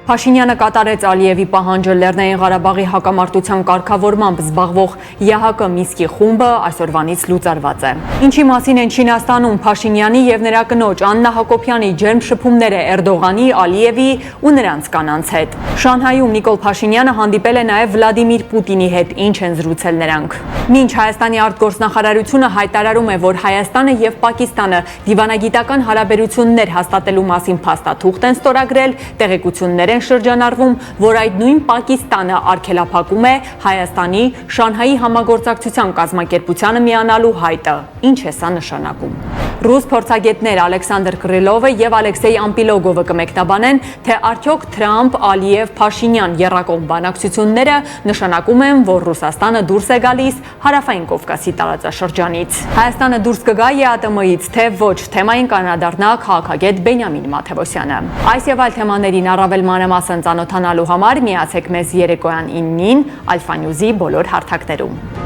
Փաշինյանը կատարեց Ալիևի պահանջը Լեռնային Ղարաբաղի հակամարտության կարգավորմամբ զբաղվող ԵՀԿ Մինսկի խումբը այսօրվանից լուծարված է։ Ինչի մասին են Չինաստանում Փաշինյանի եւ նրա կնոջ Աննա Հակոբյանի ջերմ շփումները Էրդողանի, Ալիևի ու նրանց կանանց հետ։ Շանհայում Նիկոլ Փաշինյանը հանդիպել է նաեւ Վլադիմիր Պուտինի հետ, ինչ են զրուցել նրանք։ Մինչ Հայաստանի արտգործնախարարությունը հայտարարում է, որ Հայաստանը եւ Պակիստանը դիվանագիտական հարաբերություններ հաստատելու մասին փաստաթուղթ են ստորագրել, տեղեկություններ են շրջանառվում, որ այդ նույն Պակիստանը արգելափակում է Հայաստանի Շանհայի համագործակցության կազմակերպությանը միանալու հայտը։ Ինչ է սա նշանակում։ Ռուս փորձագետներ Ալեքսանդր Կրիլովը եւ Ալեքսեյ Ամպիլոգովը կմեկնաբանեն, թե արդյոք Թրամփ, Ալիև, Փաշինյան երրակողմ բանակցությունները նշանակում են, որ Ռուսաստանը դուրս է գալիս Հարավային Կովկասի տարածաշրջանից։ Հայաստանը դուրս կգա ԵԱՏՄ-ից, թե ոչ, թեմային կանրադառնա քաղաքագետ Բենյամին Մաթևոսյանը։ Այս եւ այլ թեմաներին առավել մանրամասն ծանոթանալու համար միացեք մեզ երեկոյան 9-ին Alpha News-ի բոլոր հարթակներում։